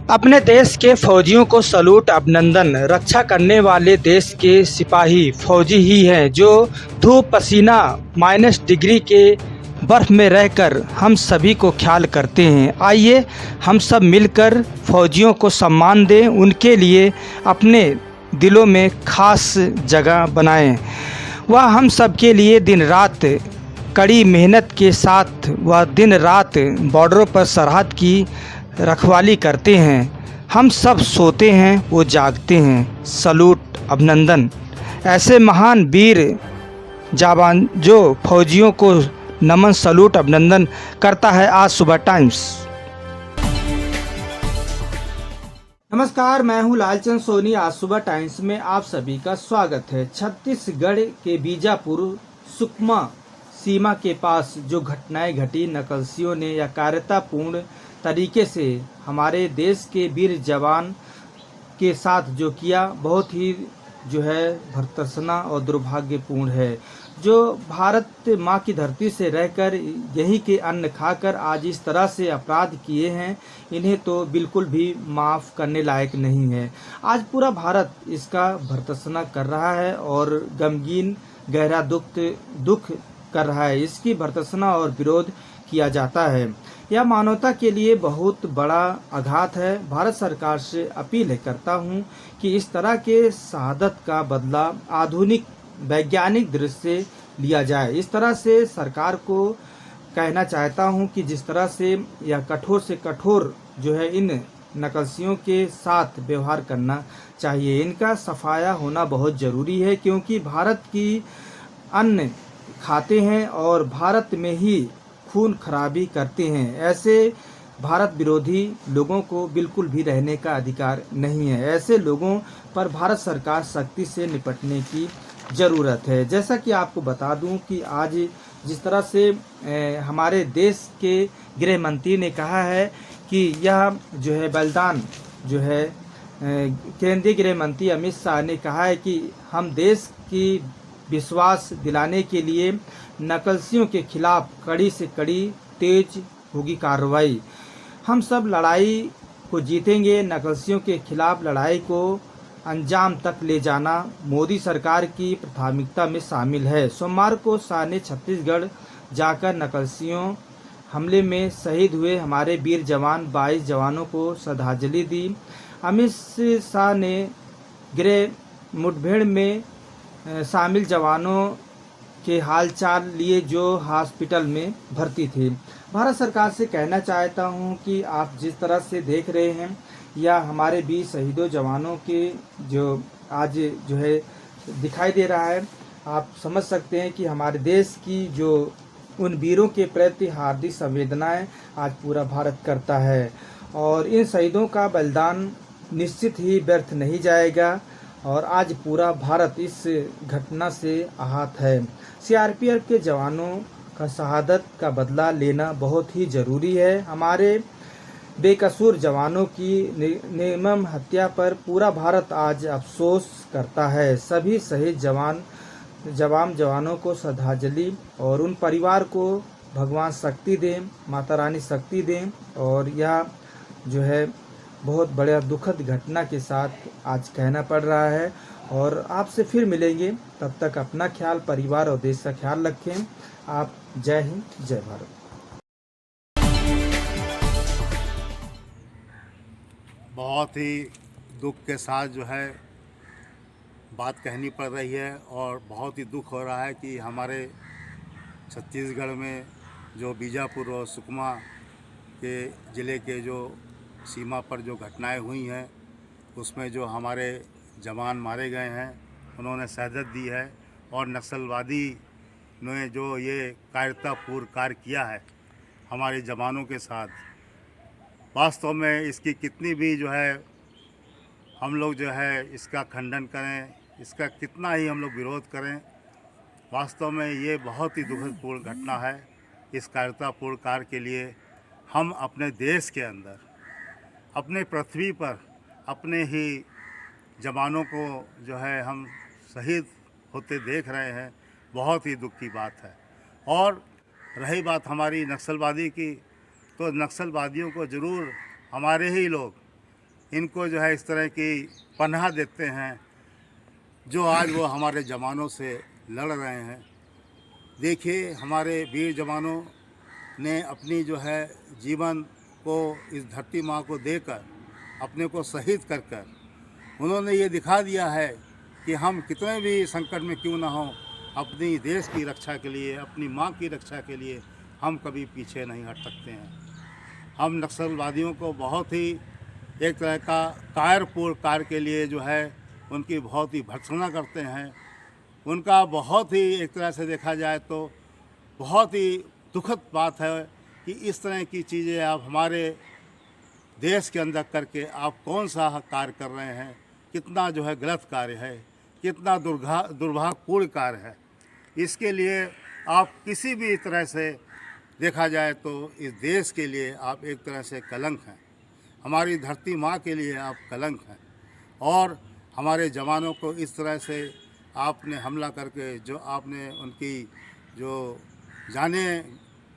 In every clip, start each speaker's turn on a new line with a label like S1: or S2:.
S1: अपने देश के फौजियों को सलूट अभिनंदन। रक्षा करने वाले देश के सिपाही फौजी ही हैं जो धूप पसीना माइनस डिग्री के बर्फ में रहकर हम सभी को ख्याल करते हैं। आइए हम सब मिलकर फौजियों को सम्मान दें, उनके लिए अपने दिलों में खास जगह बनाएं। वह हम सब के लिए दिन रात कड़ी मेहनत के साथ वह दिन रात बॉर्डरों पर सरहद की रखवाली करते हैं। हम सब सोते हैं, वो जागते हैं। सलूट अभिनंदन। ऐसे महान वीर जाबान जो फौजियों को नमन सलूट अभिनंदन करता है आज सुबह टाइम्स। नमस्कार, मैं हूं लालचंद सोनी। आज सुबह टाइम्स में आप सभी का स्वागत है। छत्तीसगढ़ के बीजापुर सुकमा सीमा के पास जो घटनाएं घटी, नक्सलियों ने या कायरतापूर्ण तरीके से हमारे देश के वीर जवान के साथ जो किया, बहुत ही जो है भर्त्सना और दुर्भाग्यपूर्ण है। जो भारत माँ की धरती से रहकर यही के अन्न खाकर आज इस तरह से अपराध किए हैं, इन्हें तो बिल्कुल भी माफ़ करने लायक नहीं है। आज पूरा भारत इसका भर्त्सना कर रहा है और गमगीन गहरा दुख कर रहा है। इसकी भर्त्सना और विरोध किया जाता है। यह मानवता के लिए बहुत बड़ा आघात है। भारत सरकार से अपील करता हूं कि इस तरह के शहादत का बदला आधुनिक वैज्ञानिक दृष्टि से लिया जाए। इस तरह से सरकार को कहना चाहता हूं कि जिस तरह से यह कठोर से कठोर जो है इन नक्सलियों के साथ व्यवहार करना चाहिए। इनका सफाया होना बहुत ज़रूरी है, क्योंकि भारत की अन्न खाते हैं और भारत में ही खून खराबी करते हैं। ऐसे भारत विरोधी लोगों को बिल्कुल भी रहने का अधिकार नहीं है। ऐसे लोगों पर भारत सरकार सख्ती से निपटने की ज़रूरत है। जैसा कि आपको बता दूं कि आज जिस तरह से हमारे देश के गृह मंत्री ने कहा है कि यह जो है बलिदान जो है केंद्रीय गृह मंत्री अमित शाह ने कहा है कि हम देश की विश्वास दिलाने के लिए नक्सलियों के खिलाफ कड़ी से कड़ी तेज होगी कार्रवाई। हम सब लड़ाई को जीतेंगे। नक्सलियों के खिलाफ लड़ाई को अंजाम तक ले जाना मोदी सरकार की प्राथमिकता में शामिल है। सोमवार को शाह ने छत्तीसगढ़ जाकर नक्सलियों हमले में शहीद हुए हमारे वीर जवान 22 जवानों को श्रद्धांजलि दी। अमित शाह ने गृह मुठभेड़ में शामिल जवानों के हालचाल लिए जो हॉस्पिटल में भर्ती थे। भारत सरकार से कहना चाहता हूं कि आप जिस तरह से देख रहे हैं या हमारे बीच शहीदों जवानों के जो आज जो है दिखाई दे रहा है, आप समझ सकते हैं कि हमारे देश की जो उन वीरों के प्रति हार्दिक संवेदनाएं आज पूरा भारत करता है और इन शहीदों का बलिदान निश्चित ही व्यर्थ नहीं जाएगा। और आज पूरा भारत इस घटना से आहत है। सीआरपीएफ के जवानों का शहादत का बदला लेना बहुत ही ज़रूरी है। हमारे बेकसूर जवानों की निर्मम हत्या पर पूरा भारत आज अफसोस करता है। सभी शहीद जवानों को श्रद्धांजलि और उन परिवार को भगवान शक्ति दें, माता रानी शक्ति दें। और यह जो है बहुत बड़ा दुखद घटना के साथ आज कहना पड़ रहा है। और आपसे फिर मिलेंगे, तब तक अपना ख्याल, परिवार और देश का ख्याल रखें। आप जय हिंद, जय भारत।
S2: बहुत ही दुख के साथ जो है बात कहनी पड़ रही है और बहुत ही दुख हो रहा है कि हमारे छत्तीसगढ़ में जो बीजापुर और सुकमा के ज़िले के जो सीमा पर जो घटनाएं हुई हैं, उसमें जो हमारे जवान मारे गए हैं, उन्होंने शहादत दी है और नक्सलवादी ने जो ये कायरतापूर्ण कार्य किया है हमारे जवानों के साथ, वास्तव में इसकी कितनी भी जो है हम लोग जो है इसका खंडन करें, इसका कितना ही हम लोग विरोध करें, वास्तव में ये बहुत ही दुखदपूर्ण घटना है। इस कायरतापूर्ण कार्य के लिए हम अपने देश के अंदर, अपने पृथ्वी पर अपने ही जवानों को जो है हम शहीद होते देख रहे हैं। बहुत ही दुख की बात है। और रही बात हमारी नक्सलवादी की, तो नक्सलवादियों को ज़रूर हमारे ही लोग इनको जो है इस तरह की पनाह देते हैं, जो आज वो हमारे जवानों से लड़ रहे हैं। देखिए, हमारे वीर जवानों ने अपनी जो है जीवन को इस धरती माँ को देकर, अपने को शहीद कर कर उन्होंने ये दिखा दिया है कि हम कितने भी संकट में क्यों ना हों, अपनी देश की रक्षा के लिए, अपनी माँ की रक्षा के लिए हम कभी पीछे नहीं हट सकते हैं। हम नक्सलवादियों को बहुत ही एक तरह का कायरपूर्ण कार्य के लिए जो है उनकी बहुत ही भर्त्सना करते हैं। उनका बहुत ही एक तरह से देखा जाए तो बहुत ही दुखद बात है कि इस तरह की चीज़ें आप हमारे देश के अंदर करके आप कौन सा कार्य कर रहे हैं। कितना जो है गलत कार्य है, कितना दुर्भाग्यपूर्ण कार्य है। इसके लिए आप किसी भी तरह से देखा जाए तो इस देश के लिए आप एक तरह से कलंक हैं, हमारी धरती माँ के लिए आप कलंक हैं। और हमारे जवानों को इस तरह से आपने हमला करके जो आपने उनकी जो जानें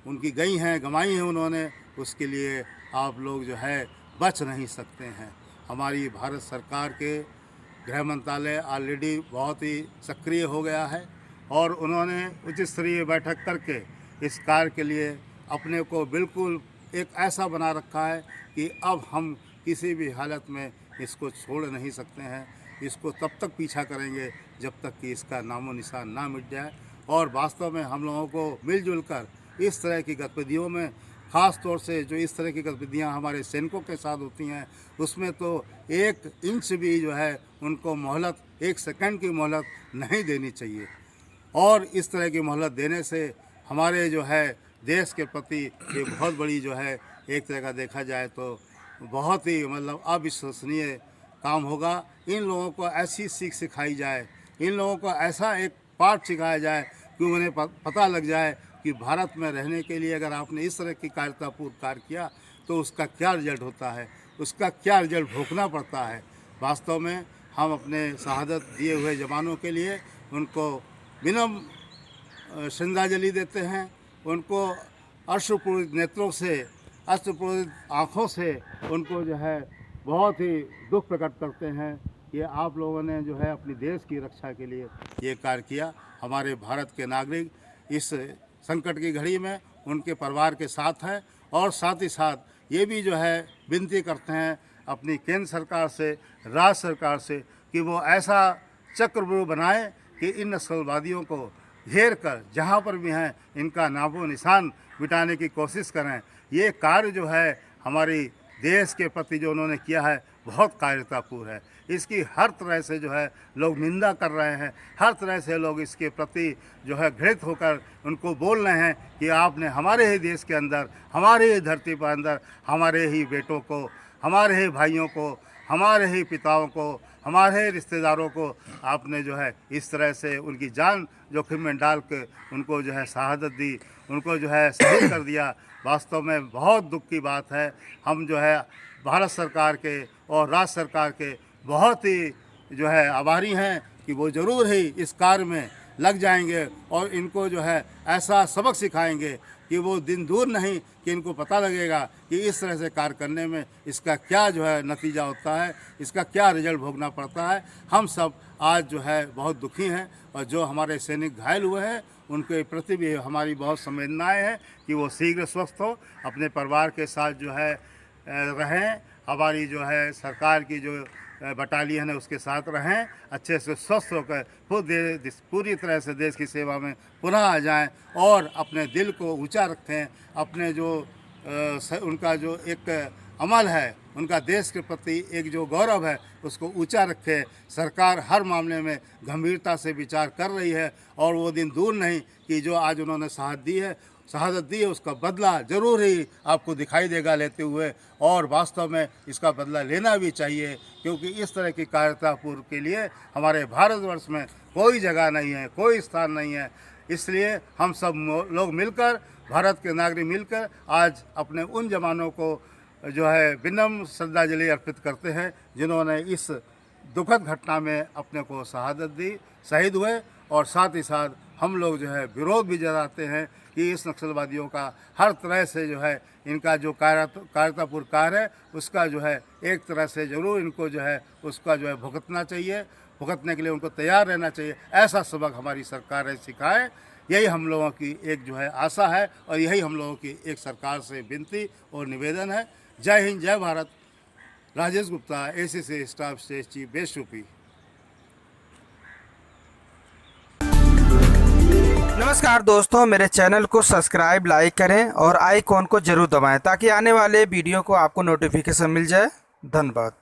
S2: उनकी गई हैं, गंवाई हैं उन्होंने, उसके लिए आप लोग जो है बच नहीं सकते हैं। हमारी भारत सरकार के गृह मंत्रालय ऑलरेडी बहुत ही सक्रिय हो गया है और उन्होंने उच्च स्तरीय बैठक करके इस कार्य के लिए अपने को बिल्कुल एक ऐसा बना रखा है कि अब हम किसी भी हालत में इसको छोड़ नहीं सकते हैं। इसको तब तक पीछा करेंगे जब तक कि इसका नामो निशान ना मिट जाए। और वास्तव में हम लोगों को मिलजुल कर इस तरह की गतिविधियों में, ख़ास तौर से जो इस तरह की गतिविधियां हमारे सैनिकों के साथ होती हैं, उसमें तो 1 इंच भी जो है उनको मोहलत, 1 सेकंड की मोहलत नहीं देनी चाहिए। और इस तरह की मोहलत देने से हमारे जो है देश के प्रति ये बहुत बड़ी जो है एक तरह का देखा जाए तो बहुत ही मतलब अविश्वसनीय काम होगा। इन लोगों को ऐसी सीख सिखाई जाए, इन लोगों को ऐसा एक पाठ सिखाया जाए कि उन्हें पता लग जाए कि भारत में रहने के लिए अगर आपने इस तरह की कायरतापूर्ण कार्य किया तो उसका क्या रिजल्ट होता है, उसका क्या रिजल्ट भोगना पड़ता है। वास्तव में हम अपने शहादत दिए हुए जवानों के लिए उनको विनम्र श्रद्धांजलि देते हैं। उनको अश्रुपूरित नेत्रों से, अश्रुपूरित आँखों से उनको जो है बहुत ही दुख प्रकट करते हैं कि आप लोगों ने जो है अपनी देश की रक्षा के लिए ये कार्य किया। हमारे भारत के नागरिक इस संकट की घड़ी में उनके परिवार के साथ हैं और साथ ही साथ ये भी जो है विनती करते हैं अपनी केंद्र सरकार से, राज्य सरकार से कि वो ऐसा चक्रव्यूह बनाए कि इन नक्सलवादियों को घेर कर जहाँ पर भी हैं इनका नामो निशान मिटाने की कोशिश करें। ये कार्य जो है हमारी देश के प्रति जो उन्होंने किया है बहुत कायरतापूर्ण है। इसकी हर तरह से जो है लोग निंदा कर रहे हैं, हर तरह से लोग इसके प्रति जो है घृणित होकर उनको बोल रहे हैं कि आपने हमारे ही देश के अंदर, हमारे ही धरती पर अंदर हमारे ही बेटों को, हमारे ही भाइयों को, हमारे ही पिताओं को, हमारे रिश्तेदारों को आपने जो है इस तरह से उनकी जान जोखिम में डाल के उनको जो है शहादत दी, उनको जो है शहीद कर दिया। वास्तव में बहुत दुख की बात है। हम जो है भारत सरकार के और राज्य सरकार के बहुत ही जो है आभारी हैं कि वो ज़रूर ही इस कार्य में लग जाएंगे और इनको जो है ऐसा सबक सिखाएंगे कि वो दिन दूर नहीं कि इनको पता लगेगा कि इस तरह से कार्य करने में इसका क्या जो है नतीजा होता है, इसका क्या रिजल्ट भोगना पड़ता है। हम सब आज जो है बहुत दुखी हैं और जो हमारे सैनिक घायल हुए हैं उनके प्रति भी हमारी बहुत संवेदनाएं हैं कि वो शीघ्र स्वस्थ हो, अपने परिवार के साथ जो है रहें। हमारी जो है सरकार की जो बटालियन है उसके साथ रहें, अच्छे से स्वस्थ होकर पूरी तरह से देश की सेवा में पुनः आ जाएं और अपने दिल को ऊंचा रखें। अपने जो उनका जो एक अमल है, उनका देश के प्रति एक जो गौरव है उसको ऊंचा रखें। सरकार हर मामले में गंभीरता से विचार कर रही है और वो दिन दूर नहीं कि जो आज उन्होंने शहादत दी है उसका बदला ज़रूर ही आपको दिखाई देगा लेते हुए। और वास्तव में इसका बदला लेना भी चाहिए क्योंकि इस तरह की कायरतापूर्ण के लिए हमारे भारतवर्ष में कोई जगह नहीं है, कोई स्थान नहीं है। इसलिए हम सब लोग मिलकर, भारत के नागरिक मिलकर आज अपने उन जवानों को जो है विनम्र श्रद्धांजलि अर्पित करते हैं जिन्होंने इस दुखद घटना में अपने को शहादत दी, शहीद हुए। और साथ ही साथ हम लोग जो है विरोध भी जताते हैं कि इस नक्सलवादियों का हर तरह से जो है इनका जो कायरतापूर्ण कार्य है उसका जो है एक तरह से ज़रूर इनको जो है उसका जो है भुगतना चाहिए, भुगतने के लिए उनको तैयार रहना चाहिए। ऐसा सबक हमारी सरकार ने सिखाए, यही हम लोगों की एक जो है आशा है और यही हम लोगों की एक सरकार से विनती और निवेदन है। जय हिंद, जय Bharat. Rajesh Gupta, ACC staff state chief, best UP.
S1: नमस्कार दोस्तों, मेरे चैनल को सब्सक्राइब, लाइक करें और आइकॉन को जरूर दबाएं ताकि आने वाले वीडियो को आपको नोटिफिकेशन मिल जाए। धन्यवाद।